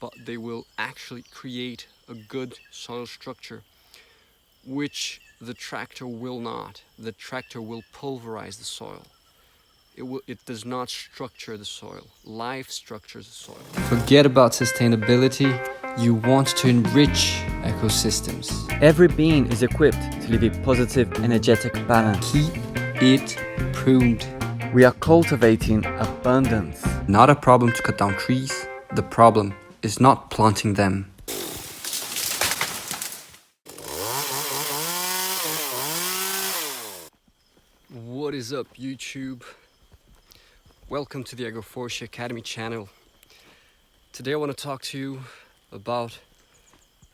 but they will actually create a good soil structure, which the tractor will not. The tractor will pulverize the soil. It does not structure the soil. Life structures the soil. Forget about sustainability. You want to enrich ecosystems. Every being is equipped to live a positive, energetic balance. Keep it pruned. We are cultivating abundance. Not a problem to cut down trees. The problem is not planting them. What is up, YouTube? Welcome to the Agroforestry Academy channel. Today I want to talk to you about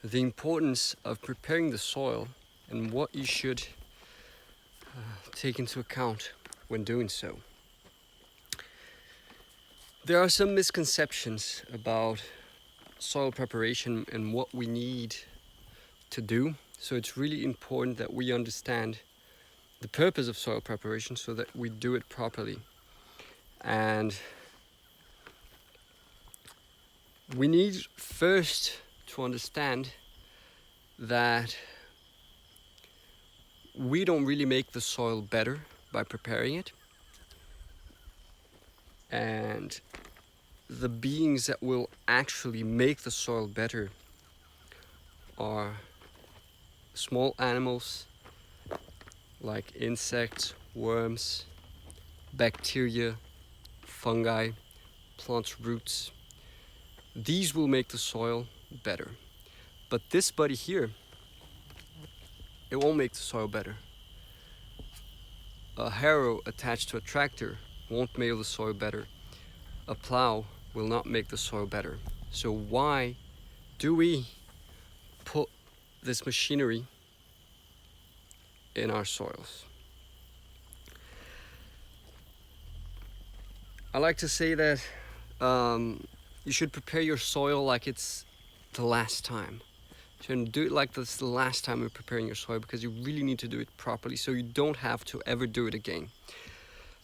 the importance of preparing the soil and what you should take into account when doing so. There are some misconceptions about soil preparation and what we need to do. So it's really important that we understand the purpose of soil preparation so that we do it properly. And we need first to understand that we don't really make the soil better by preparing it. And the beings that will actually make the soil better are small animals like insects, worms, bacteria, fungi, plants' roots. These will make the soil better. But this buddy here, it won't make the soil better. A harrow attached to a tractor won't make the soil better. A plow will not make the soil better. So why do we put this machinery in our soils? I like to say that you should prepare your soil like it's the last time. You shouldn't do it like this the last time you're preparing your soil, because you really need to do it properly so you don't have to ever do it again.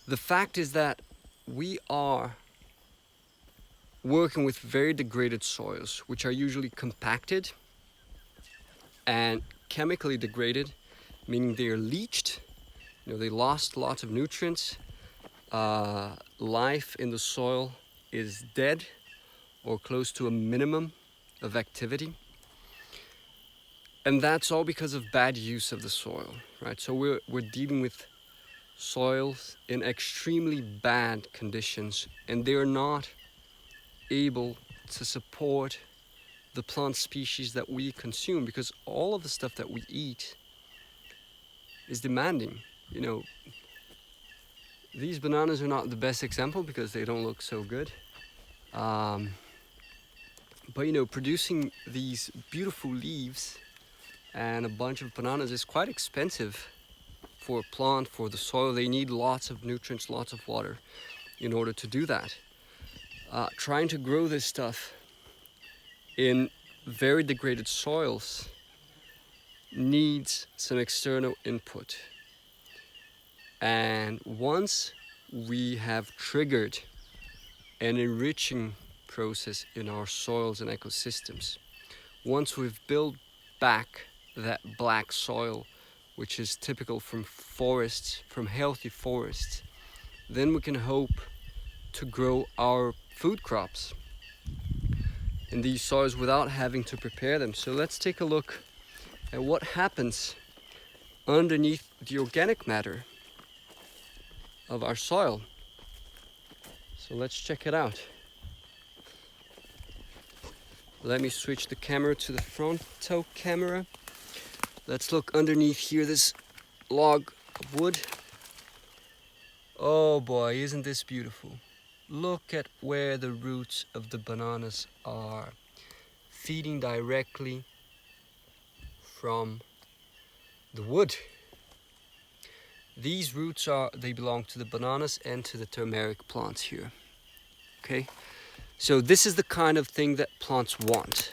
The fact is that we are working with very degraded soils, which are usually compacted and chemically degraded, meaning they are leached. They lost lots of nutrients. Life in the soil is dead or close to a minimum of activity. And that's all because of bad use of the soil, right? So we're dealing with soils in extremely bad conditions, and they're not able to support the plant species that we consume, because all of the stuff that we eat is demanding. These bananas are not the best example because they don't look so good. But producing these beautiful leaves and a bunch of bananas is quite expensive for a plant, for the soil. They need lots of nutrients, lots of water in order to do that. Trying to grow this stuff in very degraded soils needs some external input. And once we have triggered an enriching process in our soils and ecosystems, once we've built back that black soil, which is typical from forests, from healthy forests, then we can hope to grow our food crops in these soils without having to prepare them. So let's take a look at what happens underneath the organic matter of our soil. So let's check it out. Let me switch the camera to the frontal camera. Let's look underneath here, this log of wood. Oh boy, isn't this beautiful? Look at where the roots of the bananas are, feeding directly from the wood. These roots they belong to the bananas and to the turmeric plants here. Okay, so this is the kind of thing that plants want.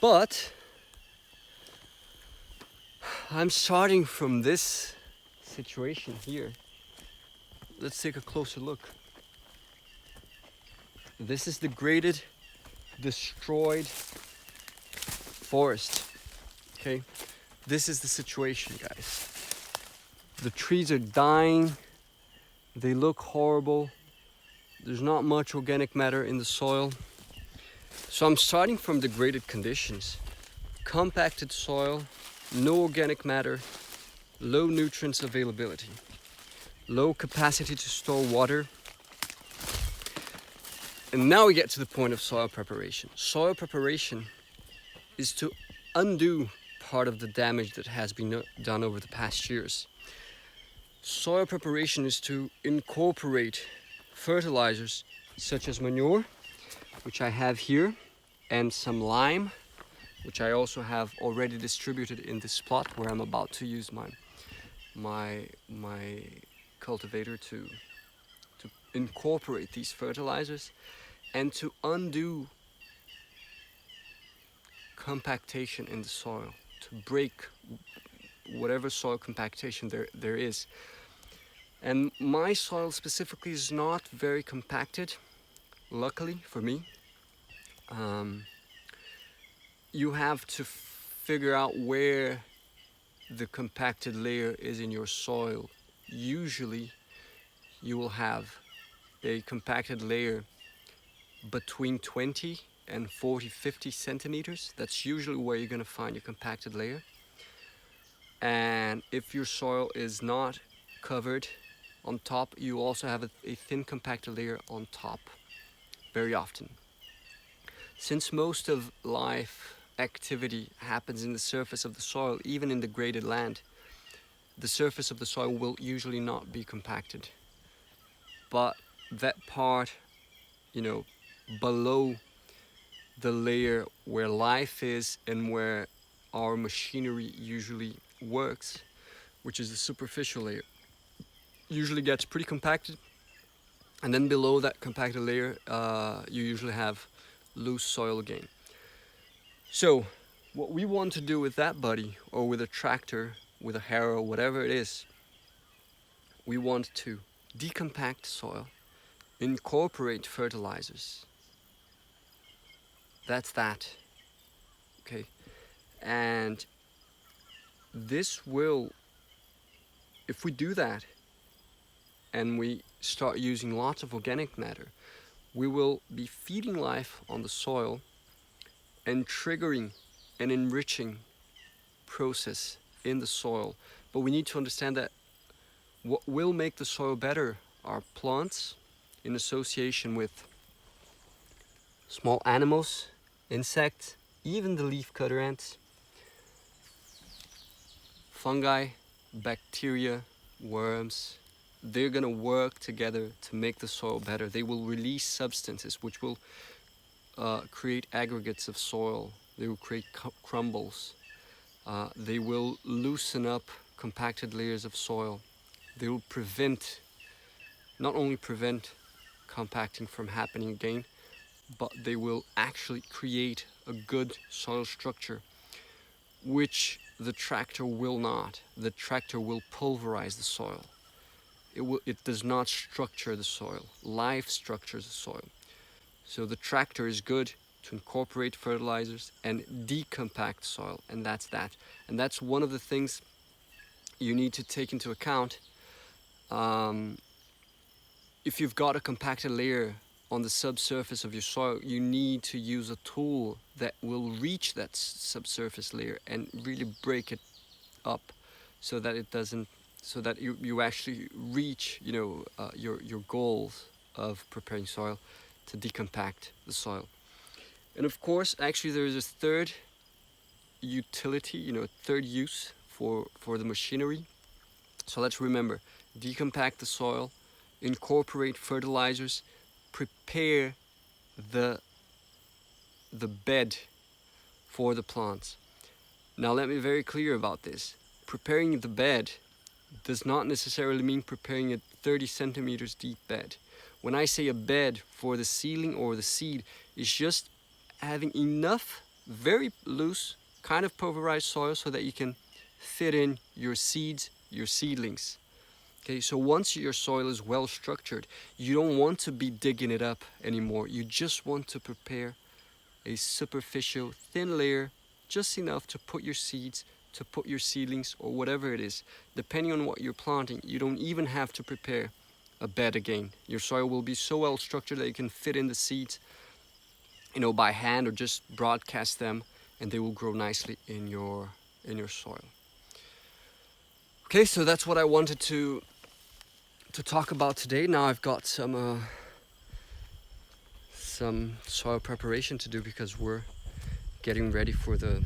But I'm starting from this situation here. Let's take a closer look. This is degraded, destroyed forest. Okay, this is the situation, guys. The trees are dying, they look horrible, there's not much organic matter in the soil. So I'm starting from degraded conditions. Compacted soil, no organic matter, low nutrients availability, low capacity to store water. And now we get to the point of soil preparation. Soil preparation is to undo part of the damage that has been done over the past years. Soil preparation is to incorporate fertilizers such as manure, which I have here, and some lime, which I also have already distributed in this plot where I'm about to use my cultivator to incorporate these fertilizers and to undo compactation in the soil, to break whatever soil compactation there is. And my soil specifically is not very compacted, luckily for me. You have to figure out where the compacted layer is in your soil. Usually you will have a compacted layer between 20 and 50 centimeters. That's usually where you're going to find your compacted layer. And if your soil is not covered on top, you also have a thin compacted layer on top very often. Since most of life activity happens in the surface of the soil, even in degraded land, the surface of the soil will usually not be compacted. But that part, below the layer where life is and where our machinery usually works, which is the superficial layer, usually gets pretty compacted. And then below that compacted layer, you usually have loose soil again. So what we want to do with that buddy, or with a tractor, with a harrow, whatever it is, we want to decompact soil, incorporate fertilizers. That's that. Okay. And this will, if we do that and we start using lots of organic matter, we will be feeding life on the soil and triggering an enriching process in the soil. But we need to understand that what will make the soil better are plants in association with small animals, insects, even the leafcutter ants, fungi, bacteria, worms. They're going to work together to make the soil better. They will release substances which will create aggregates of soil. They will create crumbles. They will loosen up compacted layers of soil. They will not only prevent compacting from happening again, but they will actually create a good soil structure, which the tractor will not. The tractor will pulverize the soil. It does not structure the soil. Life structures the soil. So the tractor is good to incorporate fertilizers and decompact soil, and that's that. And that's one of the things you need to take into account. If you've got a compacted layer on the subsurface of your soil, you need to use a tool that will reach that subsurface layer and really break it up so that it doesn't, so that you actually reach your goals of preparing soil to decompact the soil. And of course, actually there is a third utility, third use for the machinery. So let's remember, decompact the soil, incorporate fertilizers, prepare the bed for the plants. Now let me be very clear about this. Preparing the bed does not necessarily mean preparing a 30 centimeters deep bed. When I say a bed for the seedling or the seed, it's just having enough very loose kind of pulverized soil so that you can fit in your seeds, your seedlings. Okay, so once your soil is well structured, you don't want to be digging it up anymore. You just want to prepare a superficial thin layer, just enough to put your seeds, to put your seedlings, or whatever it is. Depending on what you're planting, you don't even have to prepare a bed again. Your soil will be so well structured that you can fit in the seeds, by hand, or just broadcast them, and they will grow nicely in your soil. Okay, so that's what I wanted to talk about today. Now I've got some soil preparation to do because we're getting ready for the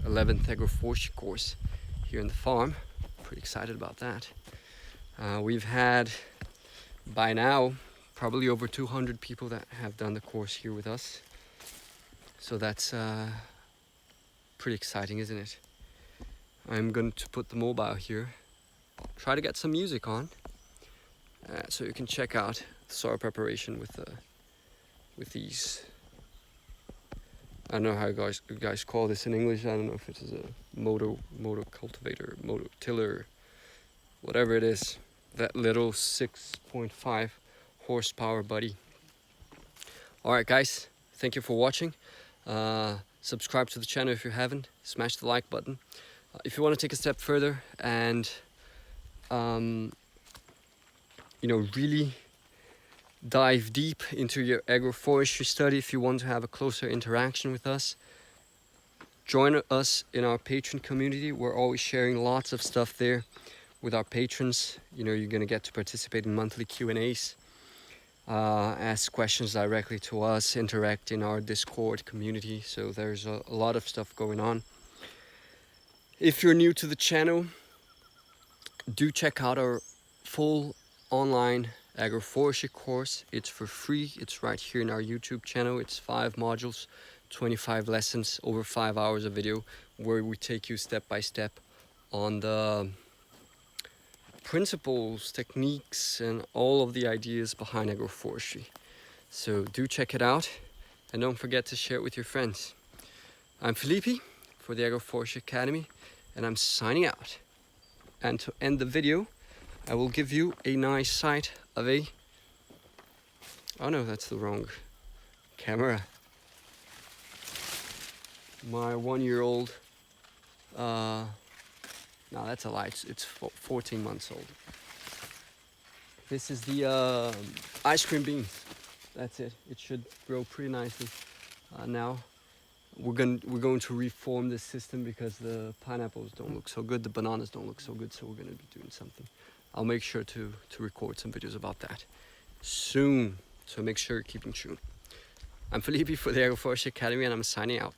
11th Agroforestry course here in the farm. Pretty excited about that. We've had by now probably over 200 people that have done the course here with us. So that's pretty exciting, isn't it? I'm going to put the mobile here, try to get some music on, so you can check out the soil preparation with these. I don't know how you guys call this in English. I don't know if it is a motor cultivator, motor tiller, whatever it is. That little 6.5 horsepower buddy. All right, guys, thank you for watching. Subscribe to the channel if you haven't. Smash the like button. If you want to take a step further and really dive deep into your agroforestry study, if you want to have a closer interaction with us, join us in our patron community. We're always sharing lots of stuff there with our patrons. You're going to get to participate in monthly Q&As, ask questions directly to us, interact in our Discord community. So there's a lot of stuff going on. If you're new to the channel, do check out our full online agroforestry course. It's for free. It's right here in our YouTube channel. It's 5 modules, 25 lessons, over 5 hours of video, where we take you step by step on the principles, techniques, and all of the ideas behind agroforestry. So do check it out, and don't forget to share it with your friends. I'm Felipe for the Agroforestry Academy, and I'm signing out. And to end the video, I will give you a nice sight of a... Oh no, that's the wrong camera. My 1-year-old... No, that's a lie. It's 14 months old. This is the ice cream beans. That's it. It should grow pretty nicely. Now we're going to reform this system because the pineapples don't look so good, the bananas don't look so good. So we're going to be doing something. I'll make sure to record some videos about that soon. So make sure you're keeping tuned. I'm Felipe for the Agroforestry Academy, and I'm signing out.